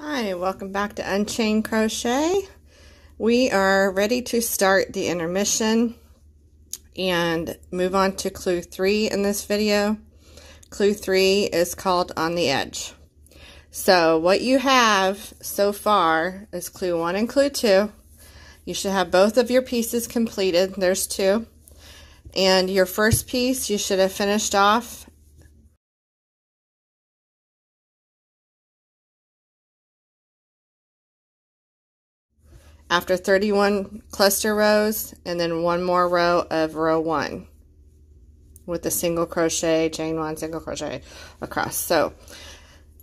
Hi, welcome back to Unchained Crochet. We are ready to start the intermission and move on to clue 3 in this video. Clue 3 is called On the Edge. So what you have so far is clue 1 and clue 2. You should have both of your pieces completed. There's 2. And your first piece you should have finished off after 31 cluster rows, and then one more row of row 1 with a single crochet, chain 1, single crochet across. So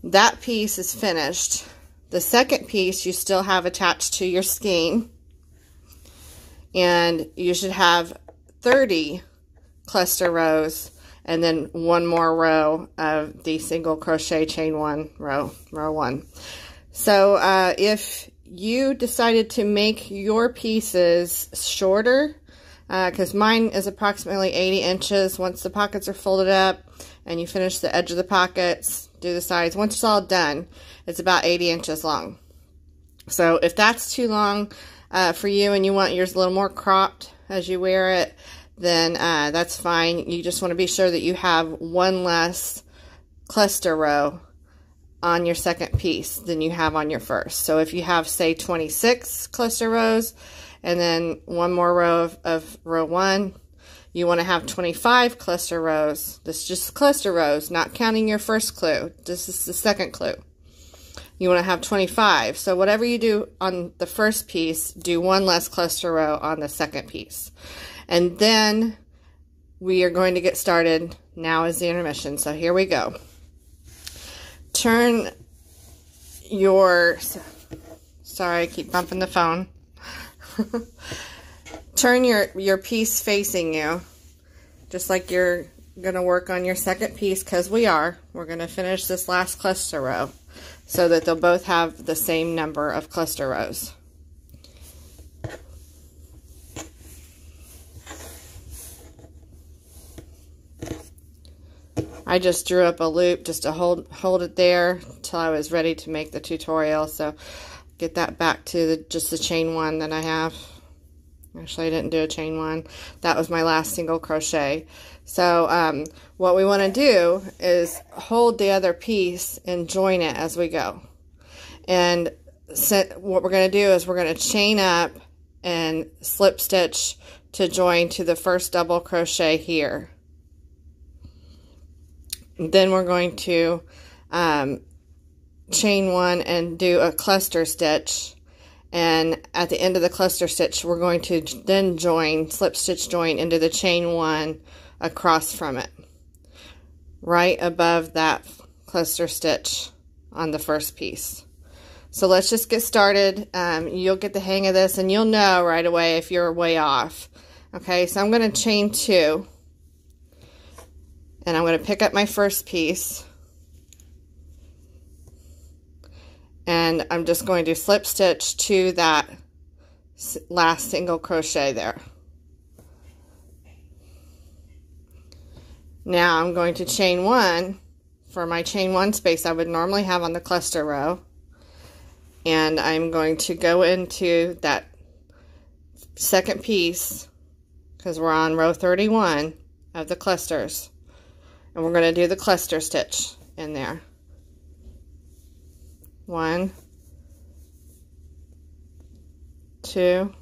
that piece is finished. The second piece you still have attached to your skein, and you should have 30 cluster rows and then one more row of the single crochet, chain 1, row 1. So if you decided to make your pieces shorter, because mine is approximately 80 inches. Once the pockets are folded up and you finish the edge of the pockets, do the sides. Once it's all done, it's about 80 inches long. So if that's too long for you and you want yours a little more cropped as you wear it, then that's fine. You just want to be sure that you have one less cluster row on your second piece than you have on your first. So if you have, say, 26 cluster rows and then one more row of row 1, you want to have 25 cluster rows. This is just cluster rows, not counting your first clue. This is the second clue. You want to have 25. So whatever you do on the first piece, do one less cluster row on the second piece. And then we are going to get started. Now is the intermission. So here we go. Turn your, sorry, I keep bumping the phone. Turn your piece facing you, just like you're going to work on your second piece, because we're going to finish this last cluster row so that they'll both have the same number of cluster rows. I just drew up a loop just to hold it there till I was ready to make the tutorial. So get that back to just the chain 1 that I have. Actually, I didn't do a chain 1. That was my last single crochet. So what we want to do is hold the other piece and join it as we go. And what we're going to do is we're going to chain up and slip stitch to join to the first double crochet here. Then we're going to chain 1 and do a cluster stitch, and at the end of the cluster stitch we're going to then slip stitch join into the chain 1 across from it, right above that cluster stitch on the first piece. So let's just get started. You'll get the hang of this and you'll know right away if you're way off. Okay, so I'm going to chain 2. And I'm going to pick up my first piece, and I'm just going to slip stitch to that last single crochet there. Now I'm going to chain 1 for my chain 1 space I would normally have on the cluster row, and I'm going to go into that second piece because we're on row 31 of the clusters. And we're going to do the cluster stitch in there. 1, 2,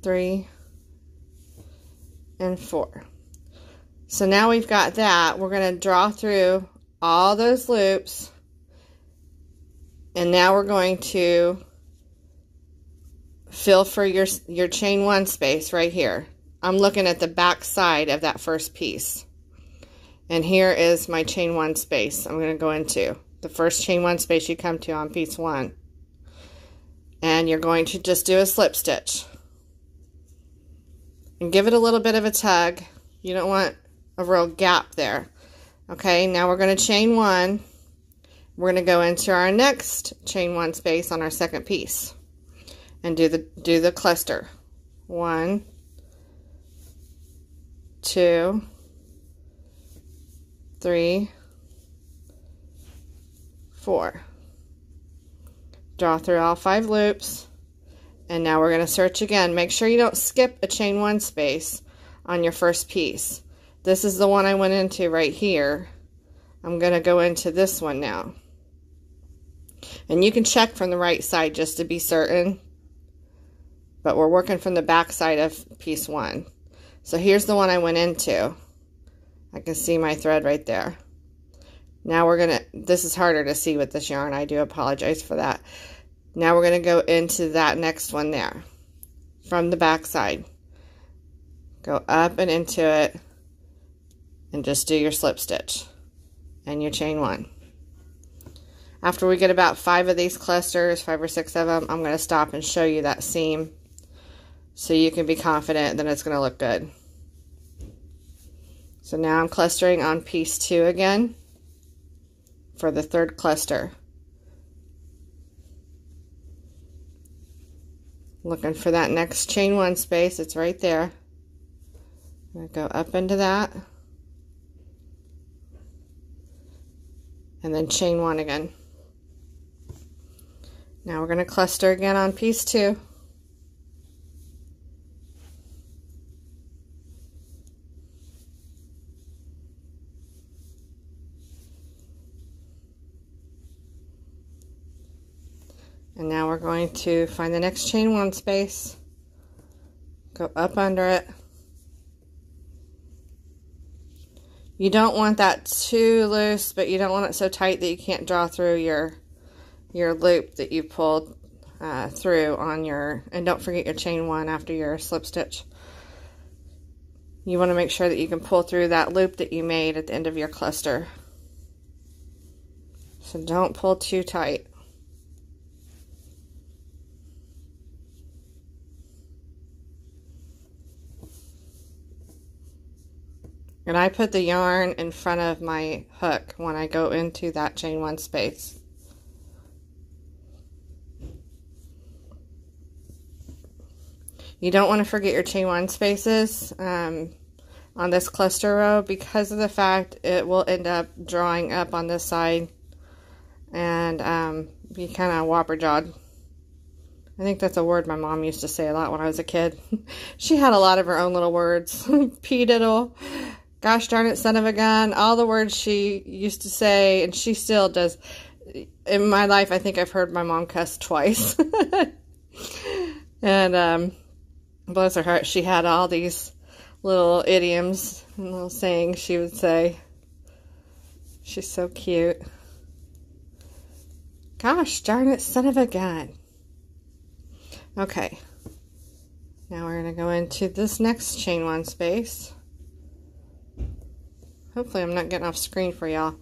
3, and 4. So now we've got that. We're going to draw through all those loops. And now we're going to fill for your chain 1 space right here. I'm looking at the back side of that first piece. And here is my chain 1 space I'm going to go into. The first chain 1 space you come to on piece 1. And you're going to just do a slip stitch. And give it a little bit of a tug. You don't want a real gap there. Okay, now we're going to chain 1. We're going to go into our next chain 1 space on our second piece. And do the cluster. 1, 2, 3, 4. Draw through all 5 loops, and now we're going to search again. Make sure you don't skip a chain 1 space on your first piece. This is the one I went into right here. I'm going to go into this one now. And you can check from the right side just to be certain, but we're working from the back side of piece 1. So here's the one I went into. I can see my thread right there. Now we're going to, this is harder to see with this yarn. I do apologize for that. Now we're going to go into that next one there from the back side. Go up and into it and just do your slip stitch and your chain 1. After we get about 5 of these clusters, 5 or 6 of them, I'm going to stop and show you that seam so you can be confident that it's going to look good. So now I'm clustering on piece 2 again for the 3rd cluster. Looking for that next chain 1 space. It's right there. I'm going to go up into that. And then chain 1 again. Now we're going to cluster again on piece 2. And now we're going to find the next chain 1 space, go up under it. You don't want that too loose, but you don't want it so tight that you can't draw through your loop that you pulled through on your, and don't forget your chain 1 after your slip stitch. You want to make sure that you can pull through that loop that you made at the end of your cluster. So don't pull too tight. And I put the yarn in front of my hook when I go into that chain 1 space. You don't want to forget your chain 1 spaces on this cluster row because of the fact it will end up drawing up on this side and be kind of whopper-jawed. I think that's a word my mom used to say a lot when I was a kid. She had a lot of her own little words. P-diddle. Gosh darn it, son of a gun, all the words she used to say, and she still does. In my life, I think I've heard my mom cuss twice. And, bless her heart, she had all these little idioms and little sayings she would say. She's so cute. Gosh darn it, son of a gun. Okay. Now we're going to go into this next chain 1 space. Hopefully I'm not getting off screen for y'all.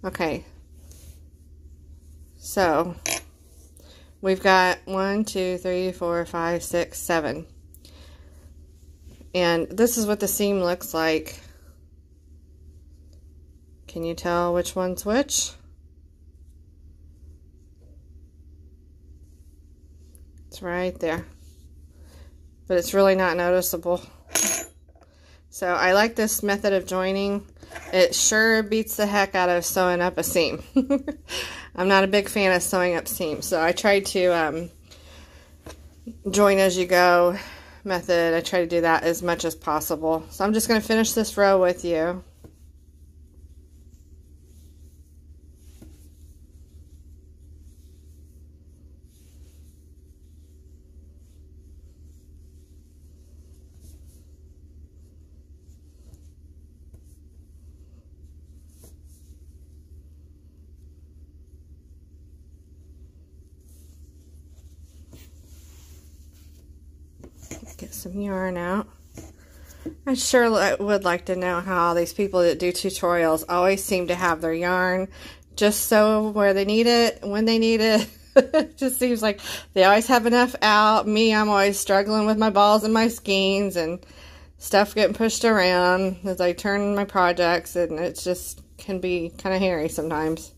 Okay. So, we've got 1, 2, 3, 4, 5, 6, 7. And this is what the seam looks like. Can you tell which one's which? It's right there. But it's really not noticeable. So I like this method of joining. It sure beats the heck out of sewing up a seam. I'm not a big fan of sewing up seams, so I try to join as you go method. I try to do that as much as possible. So I'm just going to finish this row with you. Get some yarn out. I sure would like to know how all these people that do tutorials always seem to have their yarn just so where they need it, when they need it. It just seems like they always have enough out. Me, I'm always struggling with my balls and my skeins and stuff getting pushed around as I turn my projects, and it just can be kind of hairy sometimes.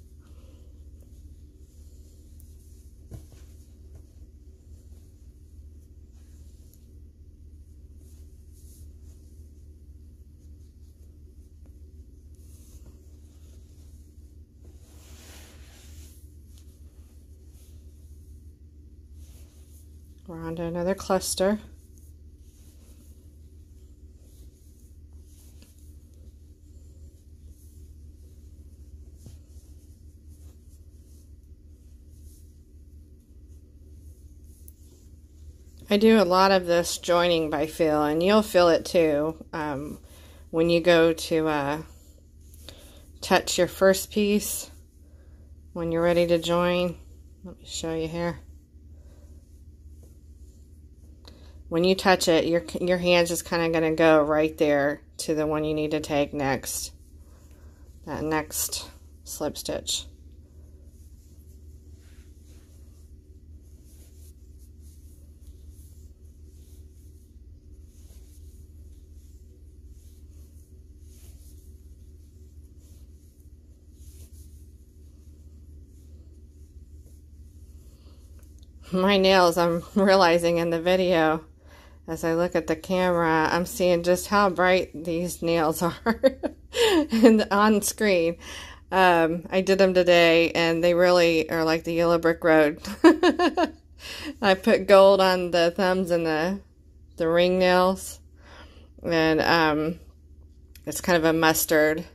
We're on to another cluster. I do a lot of this joining by feel, and you'll feel it too when you go to touch your first piece when you're ready to join. Let me show you here. When you touch it, your hand's just kind of going to go right there to the one you need to take next. That next slip stitch. My nails, I'm realizing in the video, as I look at the camera, I'm seeing just how bright these nails are on screen. I did them today, and they really are like the yellow brick road. I put gold on the thumbs and the ring nails, and it's kind of a mustard.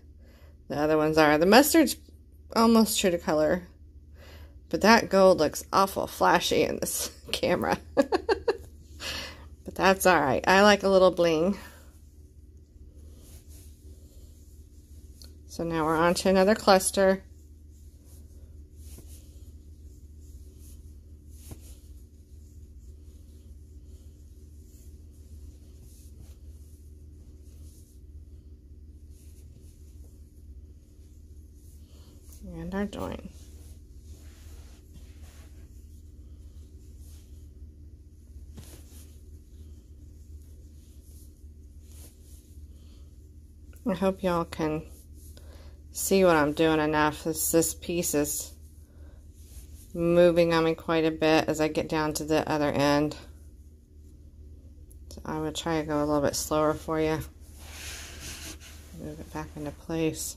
The other ones are. The mustard's almost true to color. But that gold looks awful flashy in this camera. But that's alright. I like a little bling. So now we're on to another cluster. And our join. I hope y'all can see what I'm doing enough. This piece is moving on me quite a bit as I get down to the other end. So I would try to go a little bit slower for you. Move it back into place.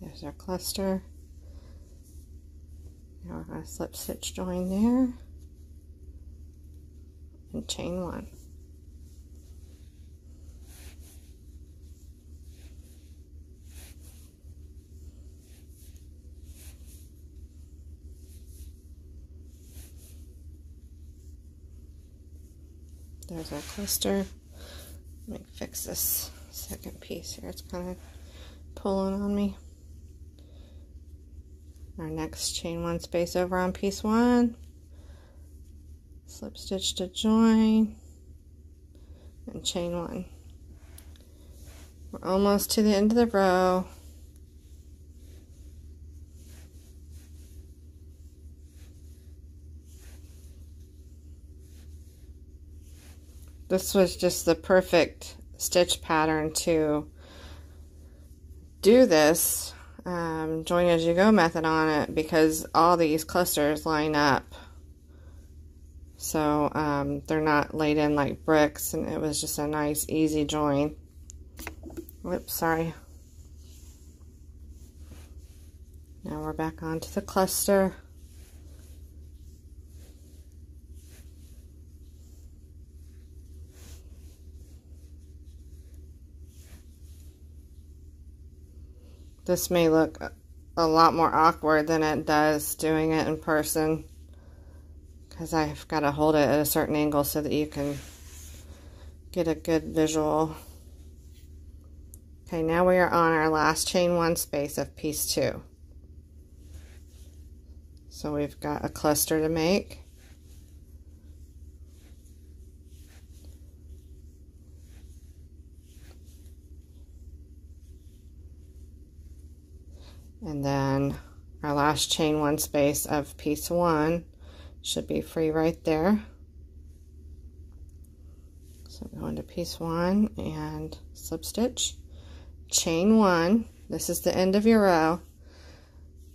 There's our cluster. Now we're going to slip stitch join there and chain one. There's our cluster. Let me fix this second piece here. It's kind of pulling on me. Our next chain one space over on piece one, slip stitch to join, and chain one. We're almost to the end of the row. This was just the perfect stitch pattern to do this join as you go method on it, because all these clusters line up, so they're not laid in like bricks, and it was just a nice easy join. Whoops, sorry. Now we're back onto the cluster. This may look a lot more awkward than it does doing it in person, because I've got to hold it at a certain angle so that you can get a good visual. Okay, now we are on our last chain one space of piece two. So we've got a cluster to make. And then our last chain one space of piece one should be free right there. So go into piece one and slip stitch chain 1. This is the end of your row.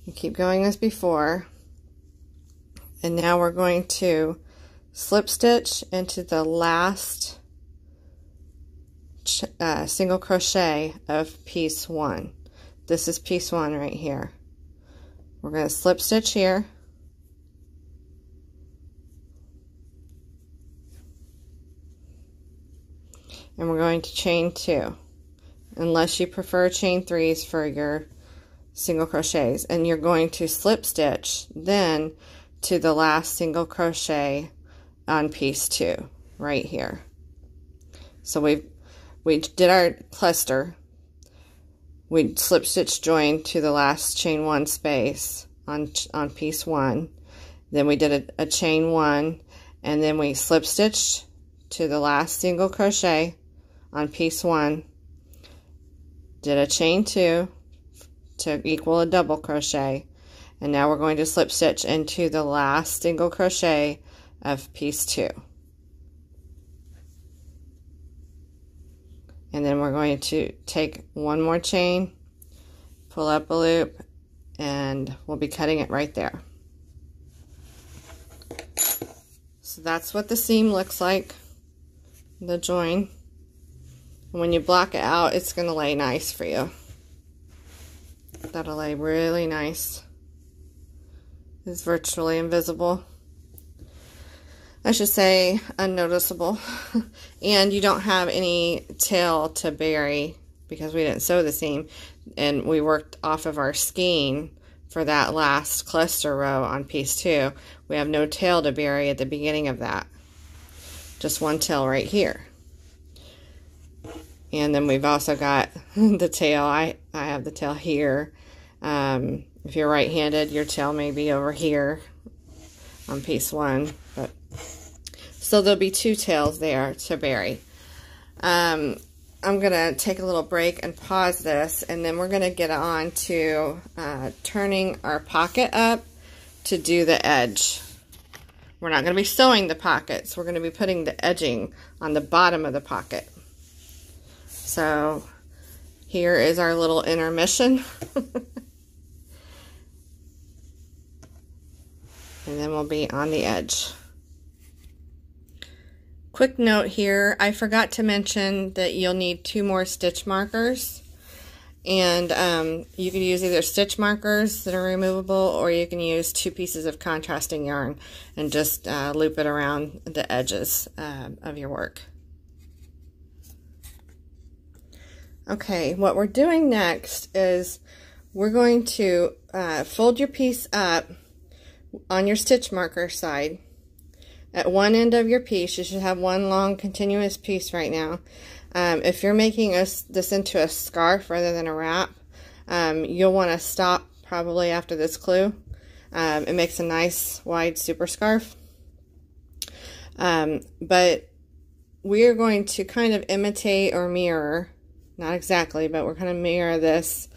You keep going as before. And now we're going to slip stitch into the last single crochet of piece 1. This is piece 1 right here. We're going to slip stitch here. And we're going to chain 2, unless you prefer chain 3s for your single crochets. And you're going to slip stitch then to the last single crochet on piece 2 right here. So we did our cluster. We slip stitch joined to the last chain 1 space on piece 1. Then we did a chain 1, and then we slip stitched to the last single crochet on piece 1. Did a chain 2 to equal a double crochet. And now we're going to slip stitch into the last single crochet of piece 2. And then we're going to take one more chain, pull up a loop, and we'll be cutting it right there. So that's what the seam looks like, the join. And when you block it out, it's going to lay nice for you. That'll lay really nice. It's virtually invisible. I should say unnoticeable. And you don't have any tail to bury because we didn't sew the seam. And we worked off of our skein for that last cluster row on piece 2. We have no tail to bury at the beginning of that. Just one tail right here. And then we've also got the tail. I have the tail here. If you're right-handed, your tail may be over here on piece 1. But so there'll be 2 tails there to bury. I'm going to take a little break and pause this, and then we're going to get on to turning our pocket up to do the edge. We're not going to be sewing the pockets. We're going to be putting the edging on the bottom of the pocket. So here is our little intermission. And then we'll be on the edge. Quick note here, I forgot to mention that you'll need 2 more stitch markers. And you can use either stitch markers that are removable, or you can use 2 pieces of contrasting yarn and just loop it around the edges of your work. Okay, what we're doing next is we're going to fold your piece up on your stitch marker side. At one end of your piece, you should have one long continuous piece right now. If you're making this into a scarf rather than a wrap, you'll want to stop probably after this clue. It makes a nice wide super scarf. But we're going to kind of imitate or mirror, not exactly, but we're going to mirror this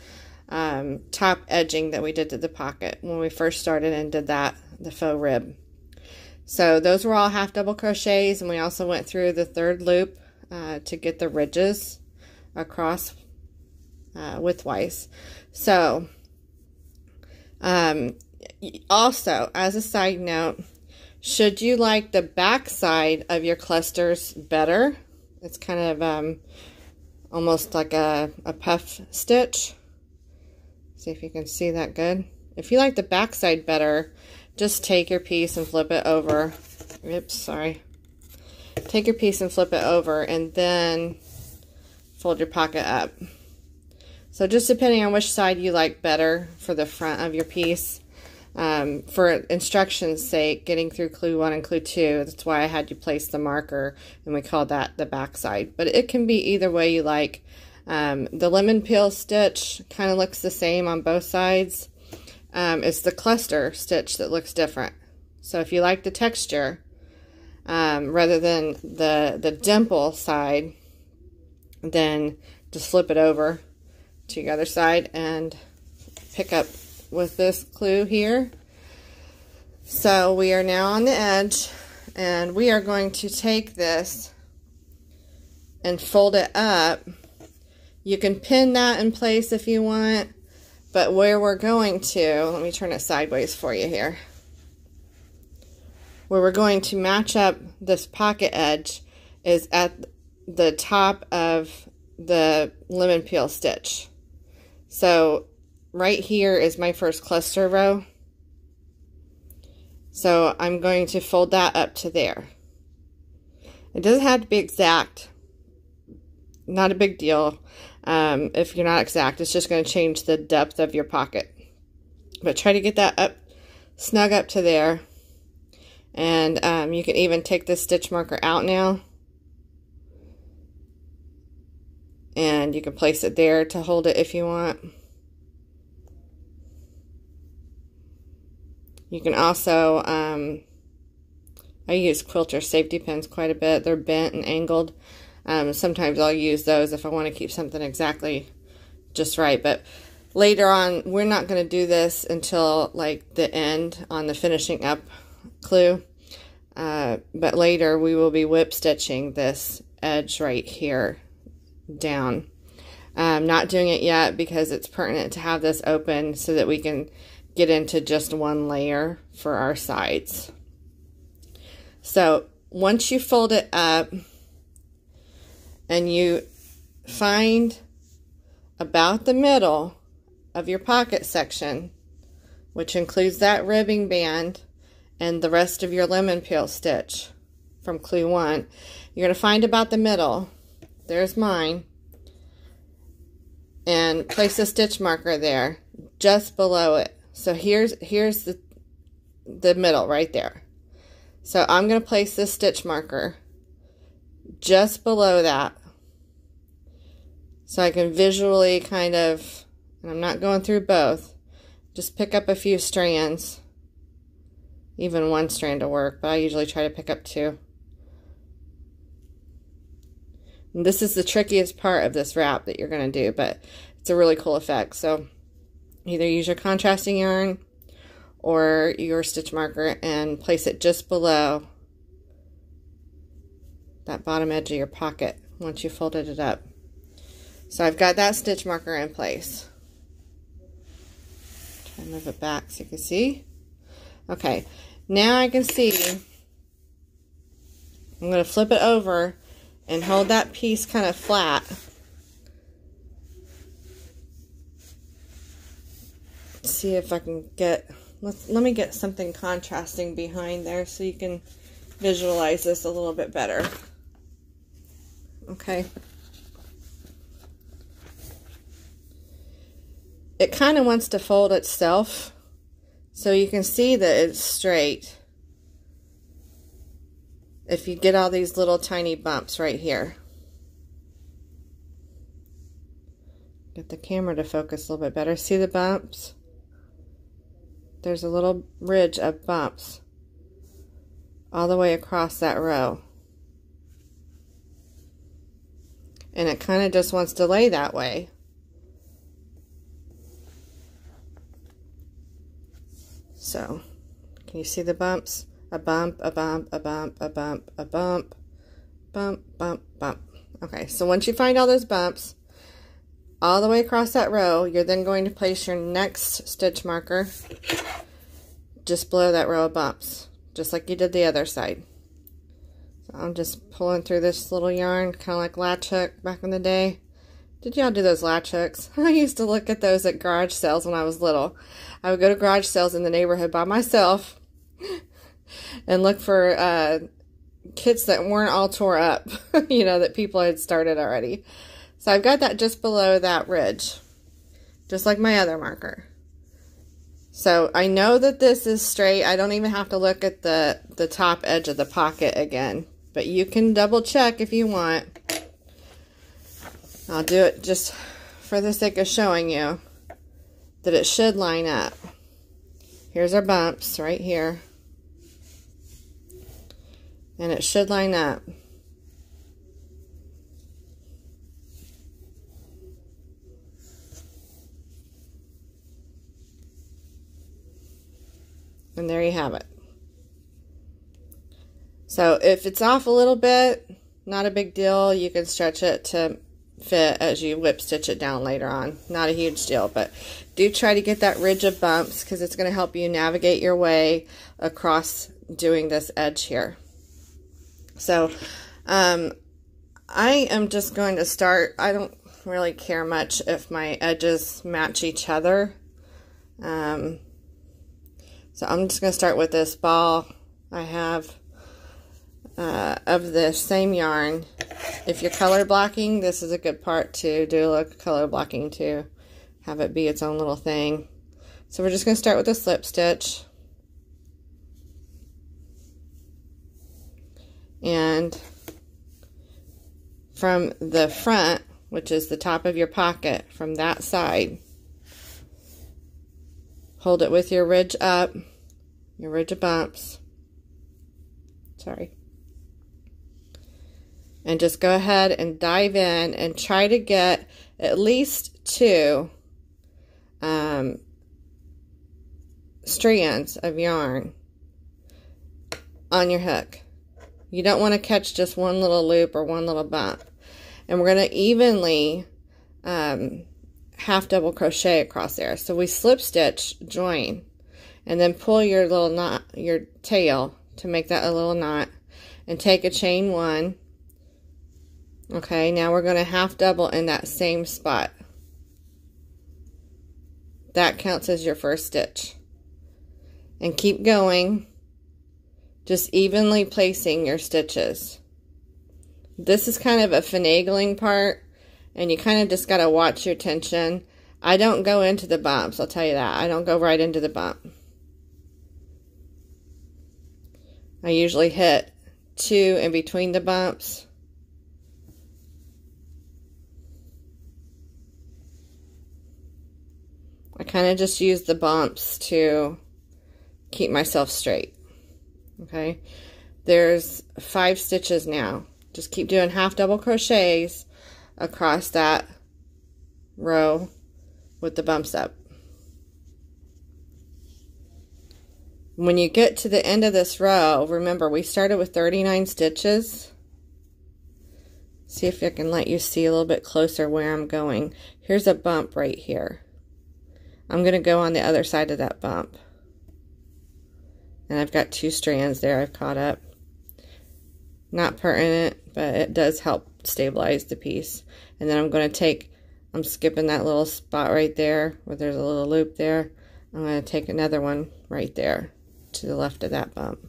top edging that we did to the pocket when we first started and did the faux rib. So those were all half double crochets, and we also went through the 3rd loop to get the ridges across widthwise. So also, as a side note, should you like the back side of your clusters better, it's kind of almost like a puff stitch. See if you can see that good. If you like the back side better, just take your piece and flip it over. Oops, sorry. Take your piece and flip it over, and then fold your pocket up. So just depending on which side you like better for the front of your piece. For instructions' sake, getting through clue 1 and clue 2, that's why I had you place the marker, and we called that the back side. But it can be either way you like. The lemon peel stitch kind of looks the same on both sides. It's the cluster stitch that looks different. So if you like the texture, rather than the dimple side, then just flip it over to your other side and pick up with this clue here. So we are now on the edge, and we are going to take this and fold it up You can pin that in place if you want, but where we're going to, let me turn it sideways for you here. Where we're going to match up this pocket edge is at the top of the lemon peel stitch. So right here is my first cluster row. So I'm going to fold that up to there. It doesn't have to be exact. Not a big deal. If you're not exact, it's just going to change the depth of your pocket. But try to get that up, snug up to there. And you can even take this stitch marker out now. And you can place it there to hold it if you want. You can also, I use quilter safety pins quite a bit. They're bent and angled. Sometimes I'll use those if I want to keep something exactly just right. But later on, we're not going to do this until like the end on the finishing up clue. But later we will be whip stitching this edge right here down. I'm not doing it yet because it's pertinent to have this open so that we can get into just one layer for our sides. So once you fold it up and you find about the middle of your pocket section, which includes that ribbing band and the rest of your lemon peel stitch from clue 1, you're going to find about the middle. There's mine. And place a stitch marker there just below it. So here's the middle right there. So I'm going to place this stitch marker just below that. So I can visually kind of, and I'm not going through both, just pick up a few strands. Even one strand will work, but I usually try to pick up 2. And this is the trickiest part of this wrap that you're going to do, but it's a really cool effect. So either use your contrasting yarn or your stitch marker and place it just below that bottom edge of your pocket once you folded it up. So I've got that stitch marker in place. Try to move it back so you can see. Okay, now I can see. I'm going to flip it over and hold that piece kind of flat. See if I can get, let me get something contrasting behind there so you can visualize this a little bit better. Okay. It kind of wants to fold itself so you can see that it's straight. If you get all these little tiny bumps right here. Get the camera to focus a little bit better. See the bumps? There's a little ridge of bumps all the way across that row. And it kind of just wants to lay that way. So, can you see the bumps? A bump, a bump, a bump, a bump, a bump, bump, bump, bump. Okay, so once you find all those bumps, all the way across that row, you're then going to place your next stitch marker just below that row of bumps, just like you did the other side. So I'm just pulling through this little yarn, kind of like latch hook back in the day. Did y'all do those latch hooks? I used to look at those at garage sales when I was little. I would go to garage sales in the neighborhood by myself and look for kits that weren't all tore up, you know, that people had started already. So I've got that just below that ridge, just like my other marker. So I know that this is straight. I don't even have to look at the top edge of the pocket again, but you can double check if you want. I'll do it just for the sake of showing you that it should line up. Here's our bumps right here. And it should line up. And there you have it. So if it's off a little bit, not a big deal. You can stretch it to fit as you whip stitch it down later on. Not a huge deal, but do try to get that ridge of bumps because it's going to help you navigate your way across doing this edge here. So I am just going to start. I don't really care much if my edges match each other. So I'm just going to start with this ball I have of the same yarn. If you're color blocking, this is a good part to do a little color blocking to have it be its own little thing. So we're just going to start with a slip stitch. And from the front, which is the top of your pocket, from that side, hold it with your ridge up, your ridge of bumps. Sorry. And just go ahead and dive in and try to get at least 2 strands of yarn on your hook. You don't want to catch just one little loop or one little bump. And we're going to evenly half double crochet across there. So we slip stitch, join, and then pull your little knot, your tail, to make that a little knot, and take a chain 1. Okay, now we're going to half double in that same spot. That counts as your first stitch. And keep going, just evenly placing your stitches. This is kind of a finagling part, and you kind of just got to watch your tension. I don't go into the bumps, I'll tell you that. I don't go right into the bump. I usually hit 2 in between the bumps. I kind of just use the bumps to keep myself straight. Okay, there's 5 stitches now. Just keep doing half double crochets across that row with the bumps up. When you get to the end of this row, remember we started with 39 stitches. See if I can let you see a little bit closer where I'm going. Here's a bump right here. I'm going to go on the other side of that bump. And I've got 2 strands there I've caught up. Not pertinent, but it does help stabilize the piece. And then I'm going to take, I'm skipping that little spot right there where there's a little loop there. I'm going to take another one right there to the left of that bump.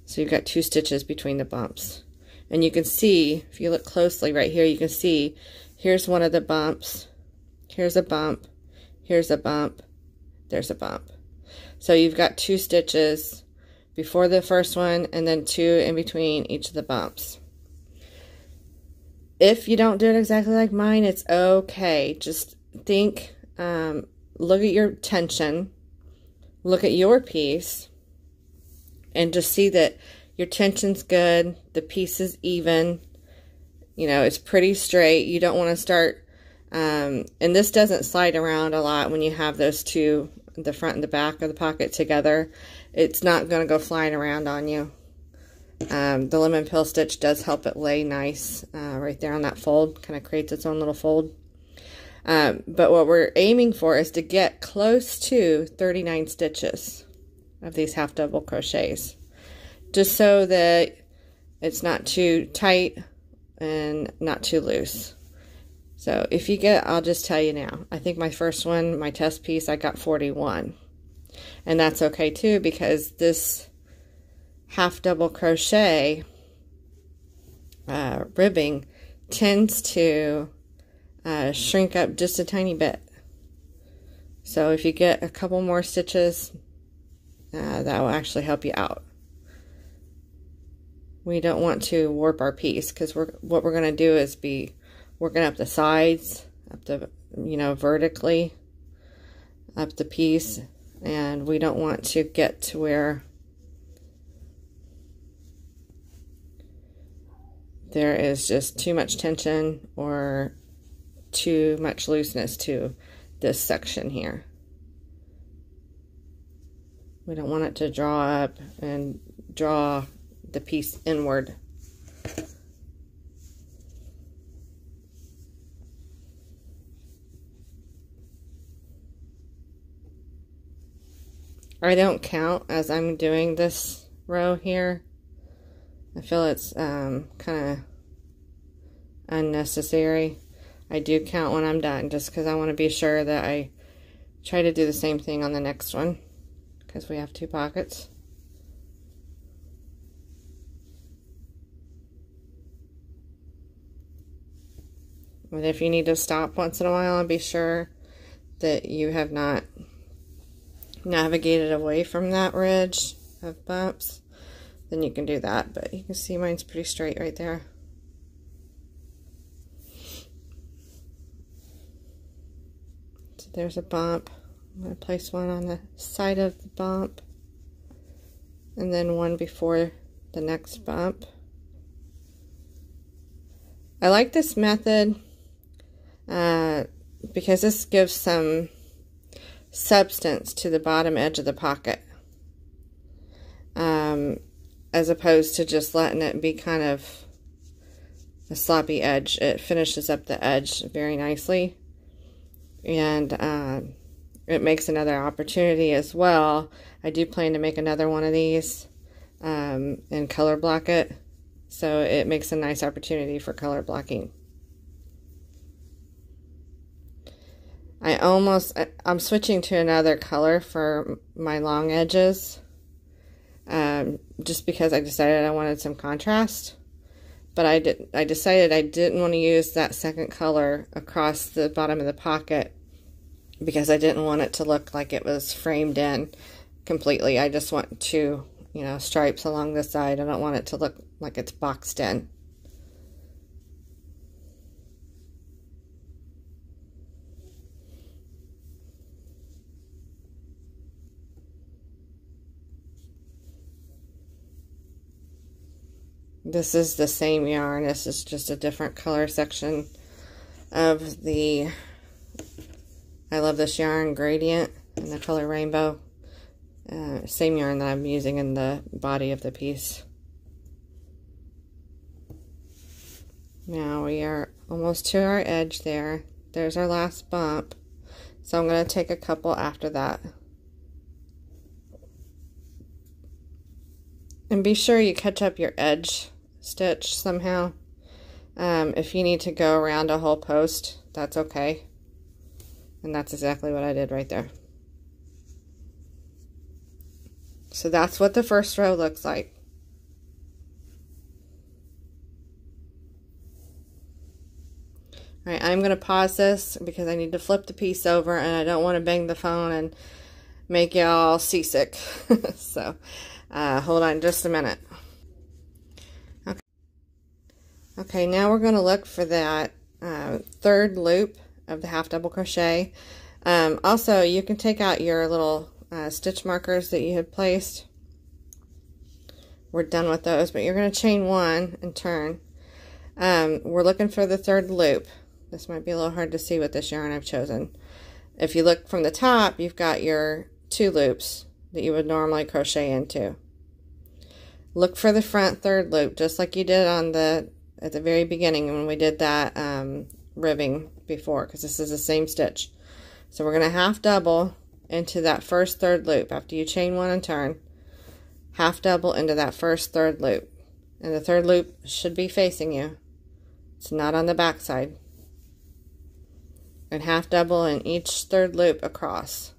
So you've got 2 stitches between the bumps. And you can see, if you look closely right here, you can see here's one of the bumps. Here's a bump. Here's a bump. There's a bump. So you've got 2 stitches before the first one and then 2 in between each of the bumps. If you don't do it exactly like mine, it's okay. Just think, look at your tension, look at your piece, and just see that your tension's good, the piece is even, you know, it's pretty straight. You don't want to start, and this doesn't slide around a lot when you have those 2, the front and the back of the pocket together. It's not going to go flying around on you. The lemon peel stitch does help it lay nice right there on that fold. Kind of creates its own little fold. But what we're aiming for is to get close to 39 stitches of these half double crochets. Just so that it's not too tight and not too loose. So if you get, I'll just tell you now, I think my first one, my test piece, I got 41. And that's okay too, because this half double crochet ribbing tends to shrink up just a tiny bit. So if you get a couple more stitches, that will actually help you out. We don't want to warp our piece, because what we're going to do is be working up the sides, up the, you know, vertically up the piece, and we don't want to get to where there is just too much tension or too much looseness to this section here. We don't want it to draw up and draw the piece inward. I don't count as I'm doing this row here. I feel it's kind of unnecessary. I do count when I'm done just because I want to be sure that I try to do the same thing on the next one because we have 2 pockets. But if you need to stop once in a while and be sure that you have not navigated away from that ridge of bumps, then you can do that. But you can see mine's pretty straight right there. So there's a bump. I'm going to place one on the side of the bump and then one before the next bump. I like this method because this gives some substance to the bottom edge of the pocket, as opposed to just letting it be kind of a sloppy edge. It finishes up the edge very nicely, and it makes another opportunity as well. I do plan to make another one of these and color block it, so it makes a nice opportunity for color blocking. I'm switching to another color for my long edges, just because I decided I wanted some contrast. But I decided I didn't want to use that second color across the bottom of the pocket because I didn't want it to look like it was framed in completely. I just want 2, you know, stripes along the side. I don't want it to look like it's boxed in. This is the same yarn. This is just a different color section of the I Love This Yarn gradient in the color rainbow. Same yarn that I'm using in the body of the piece. Now we are almost to our edge there. There's our last bump. So I'm going to take a couple after that. And be sure you catch up your edge stitch somehow. If you need to go around a whole post, that's okay. And that's exactly what I did right there. So that's what the first row looks like. Alright, I'm going to pause this because I need to flip the piece over and I don't want to bang the phone and make y'all seasick. So, hold on just a minute. Okay, now we're going to look for that third loop of the half double crochet. Also, you can take out your little stitch markers that you had placed. We're done with those, but you're going to chain 1 and turn. We're looking for the third loop. This might be a little hard to see with this yarn I've chosen. If you look from the top, you've got your 2 loops that you would normally crochet into. Look for the front third loop, just like you did on at the very beginning when we did that ribbing before, because this is the same stitch. So we're going to half double into that first third loop. After you chain 1 and turn, half double into that first third loop. And the third loop should be facing you. It's not on the back side. And half double in each third loop across.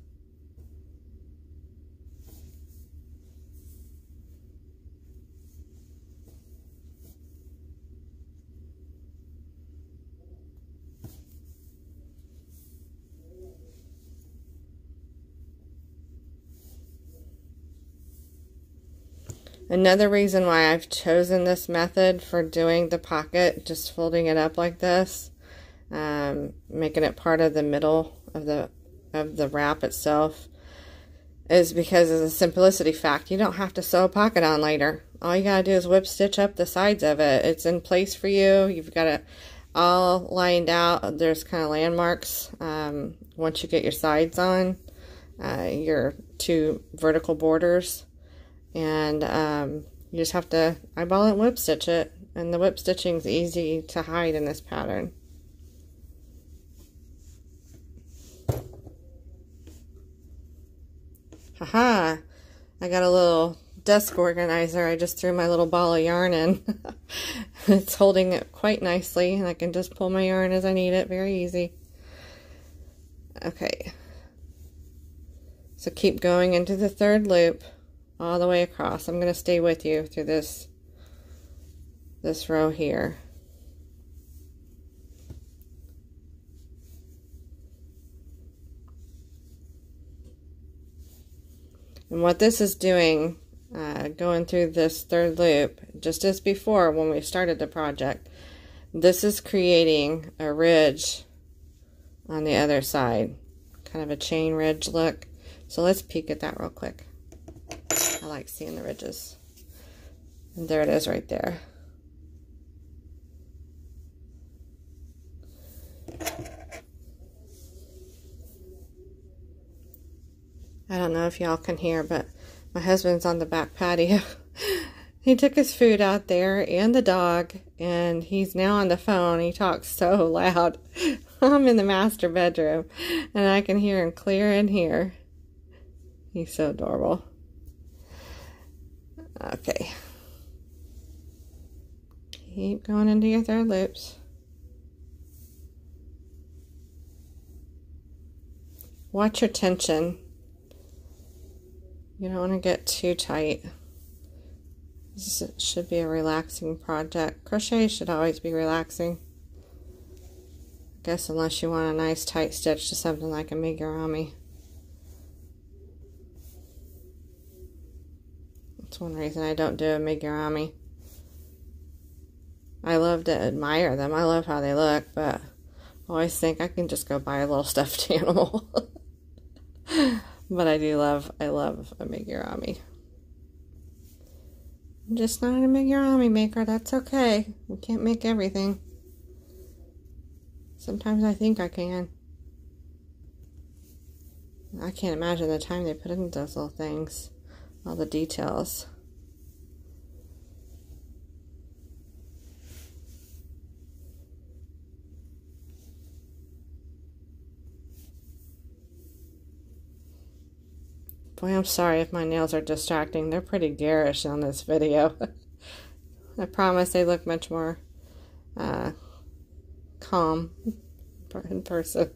Another reason why I've chosen this method for doing the pocket, just folding it up like this, making it part of the middle of the wrap itself, is because of the simplicity fact. You don't have to sew a pocket on later. All you gotta do is whip stitch up the sides of it. It's in place for you. You've got it all lined out. There's kind of landmarks once you get your sides on, your 2 vertical borders. And you just have to eyeball it and whip stitch it, and the whip stitching is easy to hide in this pattern. Haha, I got a little desk organizer. I just threw my little ball of yarn in. It's holding it quite nicely, and I can just pull my yarn as I need it. Very easy. Okay. So keep going into the third loop all the way across. I'm going to stay with you through this row here. And what this is doing, going through this third loop, just as before when we started the project, this is creating a ridge on the other side, kind of a chain ridge look. So let's peek at that real quick. I like seeing the ridges. And there it is right there. I don't know if y'all can hear, but my husband's on the back patio. He took his food out there and the dog, and he's now on the phone. He talks so loud. I'm in the master bedroom, and I can hear him clear in here. He's so adorable. Okay. Keep going into your third loops. Watch your tension. You don't want to get too tight. This should be a relaxing project. Crochet should always be relaxing. I guess unless you want a nice tight stitch to something like a amigurumi. That's one reason I don't do amigurumi. I love to admire them. I love how they look, but I always think I can just go buy a little stuffed animal. But I love amigurumi. I'm just not an amigurumi maker. That's okay. We can't make everything. Sometimes I think I can. I can't imagine the time they put into those little things. All the details. Boy, I'm sorry if my nails are distracting. They're pretty garish on this video. I promise they look much more calm in person.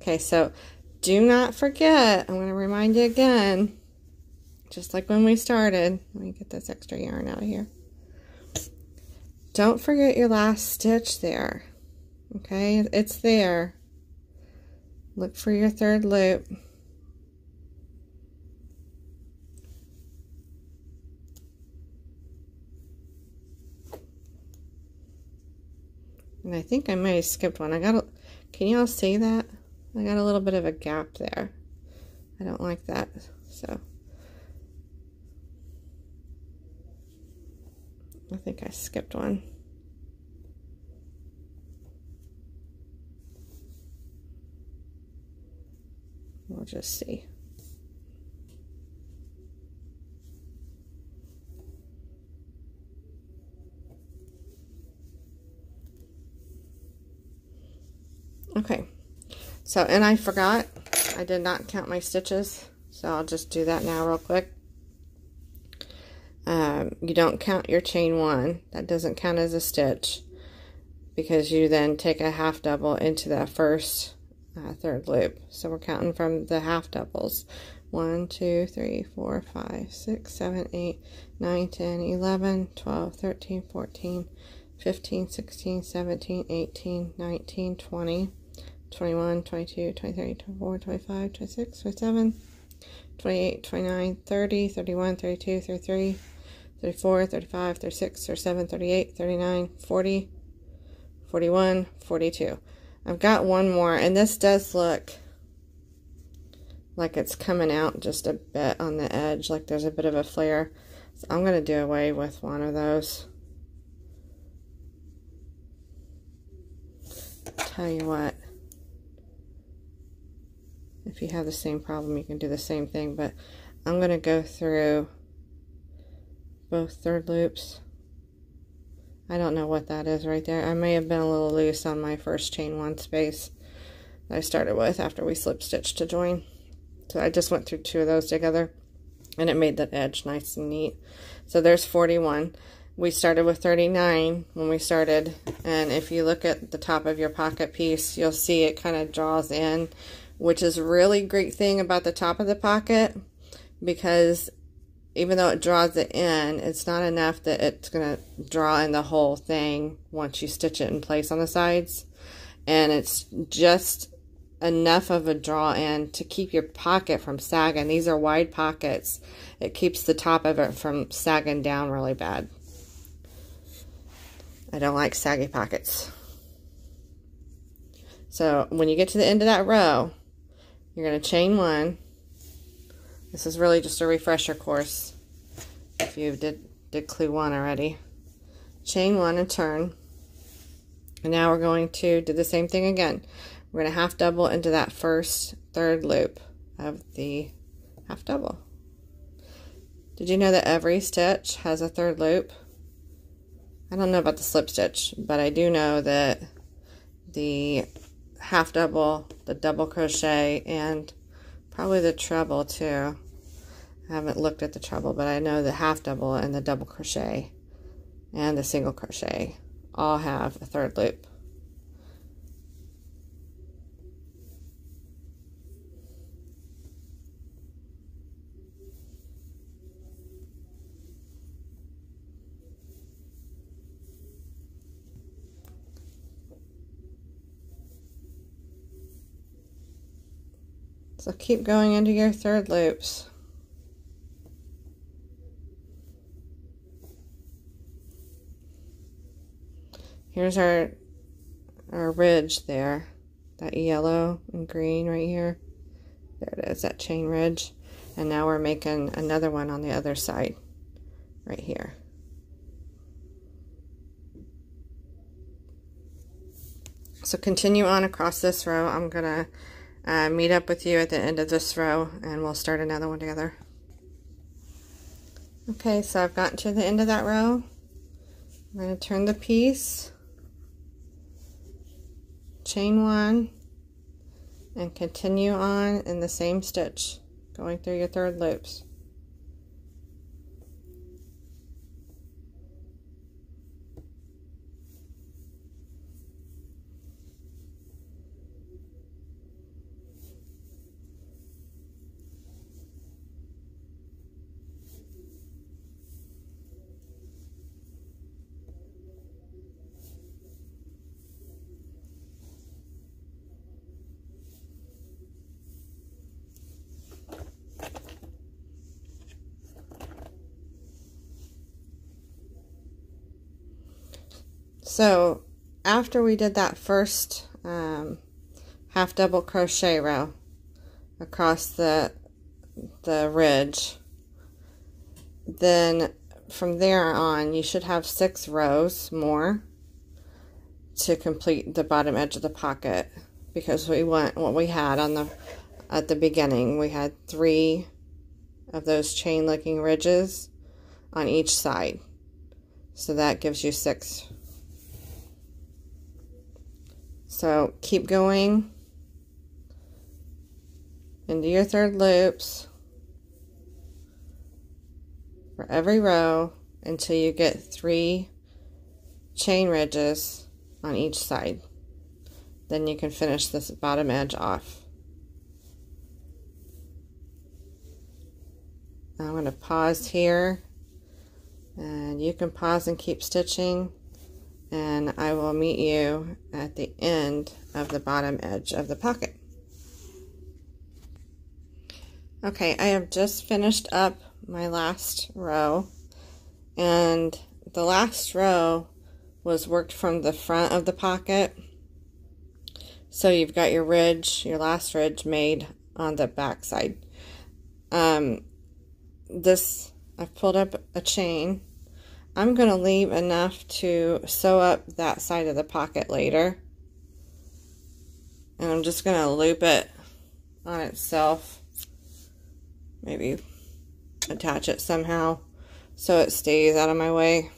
Okay, so do not forget, I'm going to remind you again, just like when we started. Let me get this extra yarn out of here. Don't forget your last stitch there. Okay, it's there. Look for your third loop. And I think I might have skipped one. Can y'all see that? I got a little bit of a gap there. I don't like that, so I think I skipped one. We'll just see. Okay, so, and I forgot, I did not count my stitches, so I'll just do that now real quick. You don't count your chain one. That doesn't count as a stitch, because you then take a half double into that first third loop. So we're counting from the half doubles. 1, 2, 3, 4, 5, 6, 7, 8, 9, 10, 11, 12, 13, 14, 15, 16, 17, 18, 19, 20, 21, 22, 23, 24, 25, 26, 27, 28, 29, 30, 31, 32, 33, 34, 35, 36, 37, 38, 39, 40, 41, 42. I've got one more, and this does look like it's coming out just a bit on the edge, like there's a bit of a flare. So I'm going to do away with one of those. Tell you what, if you have the same problem, you can do the same thing, but I'm going to go through both third loops. I don't know what that is right there. I may have been a little loose on my first chain one space that I started with after we slip stitched to join. So I just went through 2 of those together, and it made that edge nice and neat. So there's 41. We started with 39 when we started, and if you look at the top of your pocket piece, you'll see it kind of draws in, which is a really great thing about the top of the pocket, because even though it draws it in, it's not enough that it's going to draw in the whole thing once you stitch it in place on the sides. And it's just enough of a draw in to keep your pocket from sagging. These are wide pockets. It keeps the top of it from sagging down really bad. I don't like saggy pockets. So when you get to the end of that row, you're going to chain 1. This is really just a refresher course if you did clue 1 already. Chain 1 and turn. And now we're going to do the same thing again. We're going to half double into that first third loop of the half double. Did you know that every stitch has a third loop? I don't know about the slip stitch, but I do know that the half double, the double crochet, and probably the treble too. I haven't looked at the treble, but I know the half double and the double crochet and the single crochet all have a third loop. So keep going into your third loops. Here's our ridge there, that yellow and green right here. There it is, that chain ridge. And now we're making another one on the other side, right here. So continue on across this row. I'm gonna meet up with you at the end of this row, and we'll start another one together. Okay, so I've gotten to the end of that row. I'm going to turn the piece, chain 1, and continue on in the same stitch, going through your third loops. So after we did that first half double crochet row across the ridge, then from there on you should have 6 rows more to complete the bottom edge of the pocket, because we want what we had on at the beginning. We had 3 of those chain looking ridges on each side, so that gives you 6. So keep going into your third loops for every row until you get 3 chain ridges on each side. Then you can finish this bottom edge off. I'm going to pause here, and you can pause and keep stitching, and I will meet you at the end of the bottom edge of the pocket. Okay, I have just finished up my last row, and the last row was worked from the front of the pocket. So you've got your ridge, your last ridge made on the back side. I've pulled up a chain. I'm going to leave enough to sew up that side of the pocket later. And I'm just going to loop it on itself. Maybe attach it somehow so it stays out of my way.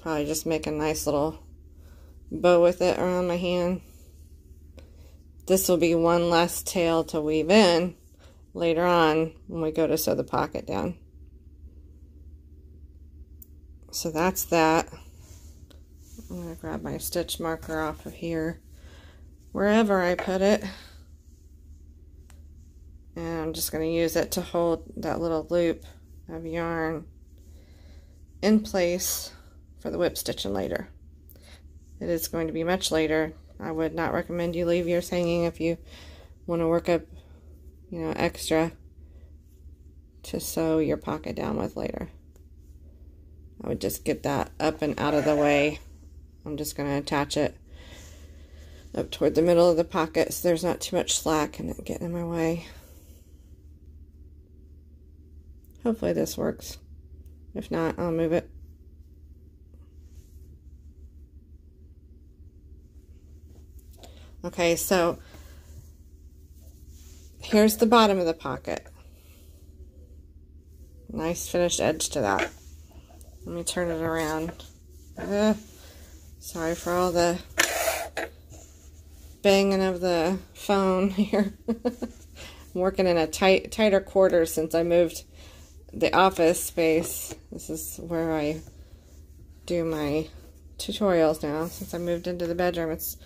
Probably just make a nice little bow with it around my hand. This will be one less tail to weave in later on when we go to sew the pocket down. So that's that. I'm going to grab my stitch marker off of here, wherever I put it. And I'm just going to use it to hold that little loop of yarn in place for the whip stitching later. It is going to be much later. I would not recommend you leave yours hanging if you want to work up, you know, extra to sew your pocket down with later. I would just get that up and out of the way. I'm just going to attach it up toward the middle of the pocket so there's not too much slack and it getting in my way. Hopefully this works. If not, I'll move it. Okay, so here's the bottom of the pocket. Nice finished edge to that. Let me turn it around. Sorry for all the banging of the phone here. I'm working in a tighter quarters since I moved the office space. This is where I do my tutorials now. Since I moved into the bedroom, it's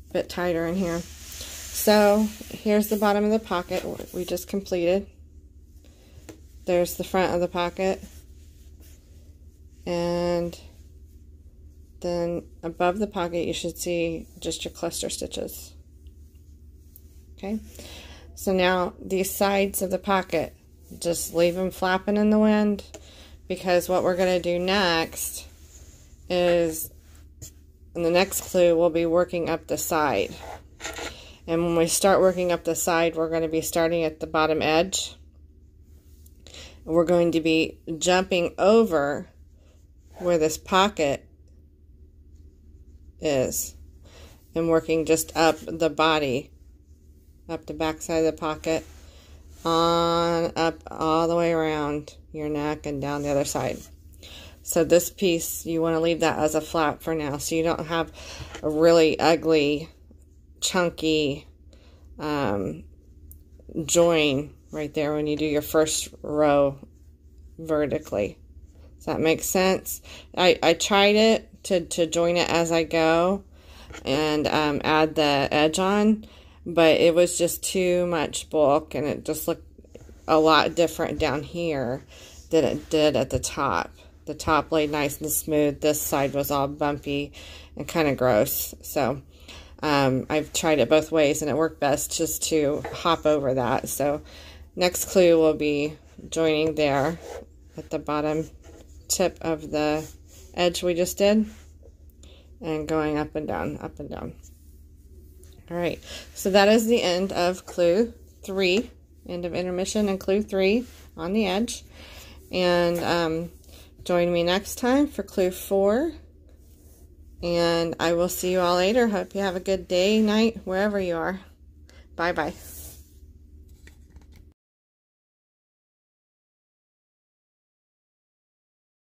a bit tighter in here. So here's the bottom of the pocket we just completed. There's the front of the pocket, and then above the pocket you should see just your cluster stitches. Okay, so now these sides of the pocket, just leave them flapping in the wind, because what we're going to do next is, in the next clue, we'll be working up the side. And when we start working up the side, we're going to be starting at the bottom edge. We're going to be jumping over where this pocket is and working just up the body, up the back side of the pocket, on up all the way around your neck and down the other side. So this piece, you want to leave that as a flap for now, so you don't have a really ugly, chunky join right there when you do your first row vertically. Does that make sense? I tried it to join it as I go and add the edge on, but it was just too much bulk, and it just looked a lot different down here than it did at the top. The top laid nice and smooth. This side was all bumpy and kind of gross. So I've tried it both ways, and it worked best just to hop over that. So next clue will be joining there at the bottom tip of the edge we just did, and going up and down, up and down. All right, so that is the end of clue 3, end of intermission and clue 3 on the edge. And join me next time for clue 4, and I will see you all later. Hope you have a good day, night, wherever you are. Bye-bye.